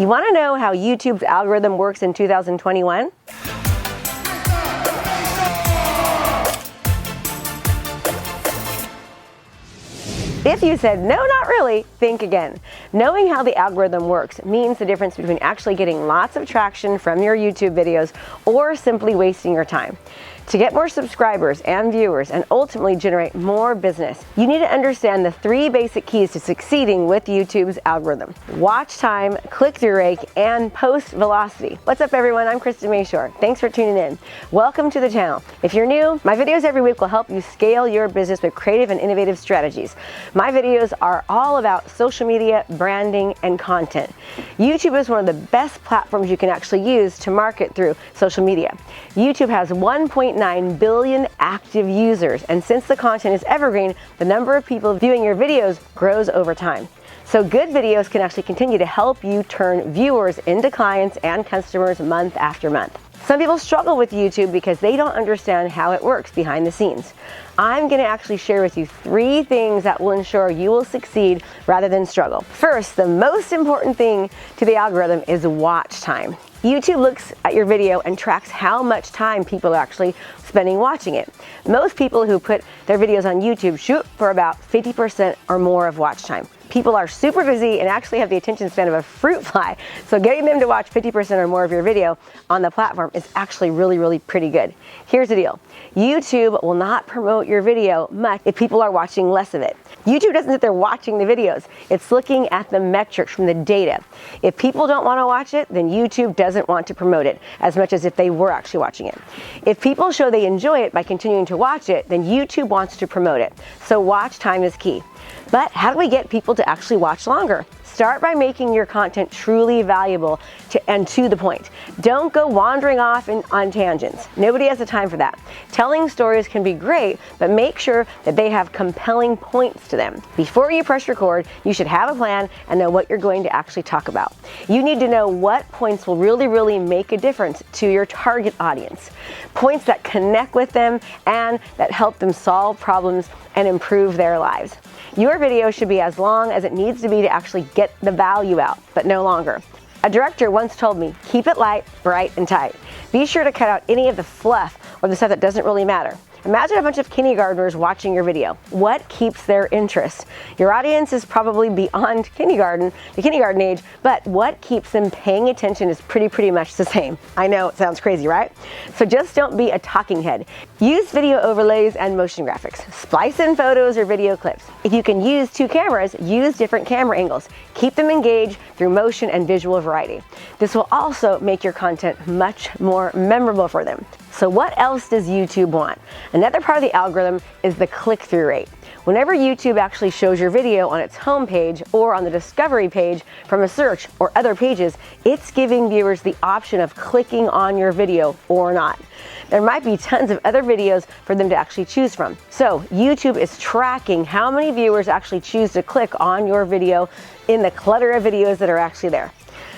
You want to know how YouTube's algorithm works in 2021? If you said, no, not really, think again. Knowing how the algorithm works means the difference between actually getting lots of traction from your YouTube videos or simply wasting your time. To get more subscribers and viewers and ultimately generate more business, you need to understand the 3 basic keys to succeeding with YouTube's algorithm: watch time, click-through rate, and post velocity. What's up everyone, I'm Krista Mashore. Thanks for tuning in. Welcome to the channel. If you're new, my videos every week will help you scale your business with creative and innovative strategies. My videos are all about social media, branding, and content. YouTube is one of the best platforms you can actually use to market through social media. YouTube has 1.9 billion active users, and since the content is evergreen, the number of people viewing your videos grows over time. So good videos can actually continue to help you turn viewers into clients and customers month after month. Some people struggle with YouTube because they don't understand how it works behind the scenes. I'm going to actually share with you 3 things that will ensure you will succeed rather than struggle. First, the most important thing to the algorithm is watch time. YouTube looks at your video and tracks how much time people are actually spending watching it. Most people who put their videos on YouTube shoot for about 50% or more of watch time. People are super busy and actually have the attention span of a fruit fly, so getting them to watch 50% or more of your video on the platform is actually really pretty good. Here's the deal. YouTube will not promote your video much if people are watching less of it. YouTube doesn't sit there watching the videos. It's looking at the metrics from the data. If people don't want to watch it, then YouTube doesn't want to promote it as much as if they were actually watching it. If people show they enjoy it by continuing to watch it, then YouTube wants to promote it. So watch time is key. But how do we get people to actually watch longer? Start by making your content truly valuable and to the point. Don't go wandering off on tangents. Nobody has the time for that. Telling stories can be great, but make sure that they have compelling points to them. Before you press record, you should have a plan and know what you're going to actually talk about. You need to know what points will really make a difference to your target audience. Points that connect with them and that help them solve problems and improve their lives. Your video should be as long as it needs to be to actually get the value out, but no longer. A director once told me, keep it light, bright, and tight. Be sure to cut out any of the fluff or the stuff that doesn't really matter. Imagine a bunch of kindergartners watching your video. What keeps their interest? Your audience is probably beyond the kindergarten age, but what keeps them paying attention is pretty much the same. I know it sounds crazy, right? So just don't be a talking head. Use video overlays and motion graphics. Splice in photos or video clips. If you can use 2 cameras, use different camera angles. Keep them engaged through motion and visual variety. This will also make your content much more memorable for them. So what else does YouTube want? Another part of the algorithm is the click-through rate. Whenever YouTube actually shows your video on its homepage or on the discovery page from a search or other pages, it's giving viewers the option of clicking on your video or not. There might be tons of other videos for them to actually choose from. So YouTube is tracking how many viewers actually choose to click on your video in the clutter of videos that are actually there.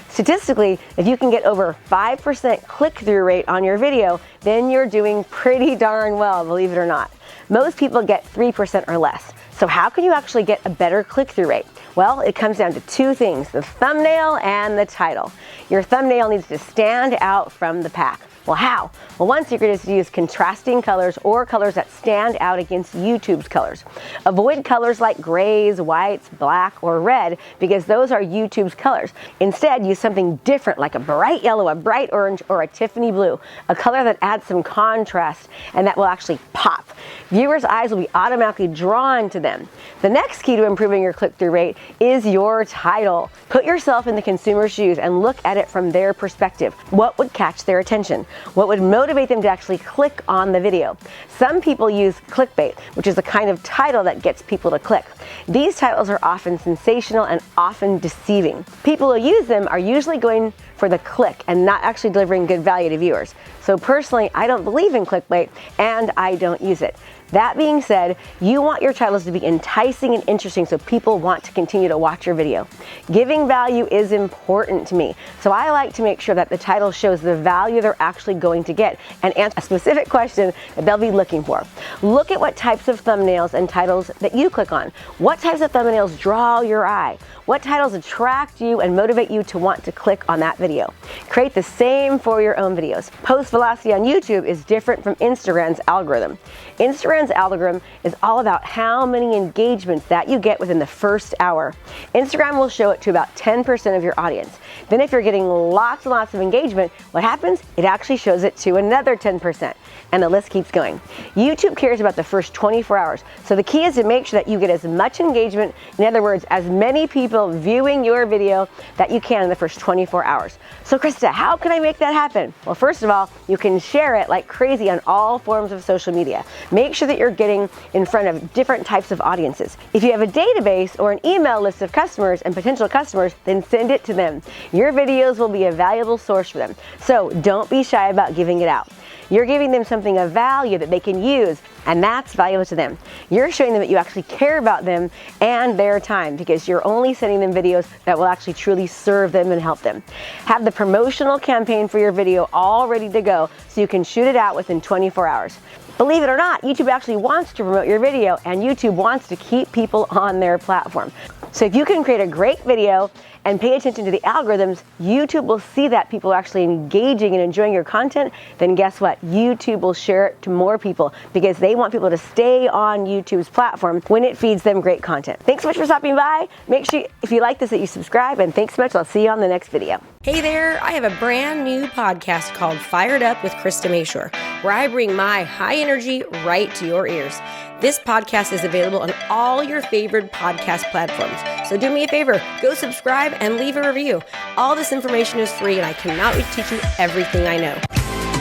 Statistically, if you can get over 5% click-through rate on your video, then you're doing pretty darn well, believe it or not. Most people get 3% or less. So how can you actually get a better click-through rate? Well, it comes down to 2 things, the thumbnail and the title. Your thumbnail needs to stand out from the pack. Well, how? Well, one secret is to use contrasting colors or colors that stand out against YouTube's colors. Avoid colors like grays, whites, black, or red because those are YouTube's colors. Instead, use something different like a bright yellow, a bright orange, or a Tiffany blue, a color that adds some contrast and that will actually pop. Viewers' eyes will be automatically drawn to them. The next key to improving your click-through rate is your title. Put yourself in the consumer's shoes and look at it from their perspective. What would catch their attention? What would motivate them to actually click on the video? Some people use clickbait, which is a kind of title that gets people to click. These titles are often sensational and often deceiving. People who use them are usually going for the click and not actually delivering good value to viewers. So personally, I don't believe in clickbait and I don't use it. That being said, you want your titles to be enticing and interesting so people want to continue to watch your video. Giving value is important to me, so I like to make sure that the title shows the value they're actually going to get and answer a specific question that they'll be looking for. Look at what types of thumbnails and titles that you click on. What types of thumbnails draw your eye? What titles attract you and motivate you to want to click on that video? Create the same for your own videos. Post velocity on YouTube is different from Instagram's algorithm. Instagram's algorithm is all about how many engagements that you get within the first hour. Instagram will show it to about 10% of your audience. Then if you're getting lots and lots of engagement, what happens? It actually shows it to another 10%. And the list keeps going. YouTube cares about the first 24 hours. So the key is to make sure that you get as much engagement, in other words, as many people viewing your video that you can in the first 24 hours. So Krista, how can I make that happen? Well, first of all, you can share it like crazy on all forms of social media. Make sure that you're getting in front of different types of audiences. If you have a database or an email list of customers and potential customers, then send it to them. Your videos will be a valuable source for them. So don't be shy about giving it out. You're giving them something of value that they can use, and that's valuable to them. You're showing them that you actually care about them and their time, because you're only sending them videos that will actually truly serve them and help them. Have the promotional campaign for your video all ready to go so you can shoot it out within 24 hours. Believe it or not, YouTube actually wants to promote your video, and YouTube wants to keep people on their platform. So if you can create a great video and pay attention to the algorithms, YouTube will see that people are actually engaging and enjoying your content, then guess what? YouTube will share it to more people because they want people to stay on YouTube's platform when it feeds them great content. Thanks so much for stopping by. Make sure, if you like this, that you subscribe, and thanks so much. I'll see you on the next video. Hey there, I have a brand new podcast called Fired Up with Krista Mashore, where I bring my high energy right to your ears. This podcast is available on all your favorite podcast platforms. So do me a favor, go subscribe and leave a review. All this information is free, and I cannot wait to teach you everything I know.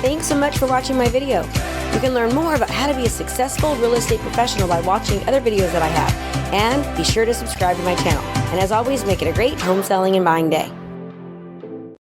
Thanks so much for watching my video. You can learn more about how to be a successful real estate professional by watching other videos that I have. And be sure to subscribe to my channel. And as always, make it a great home selling and buying day.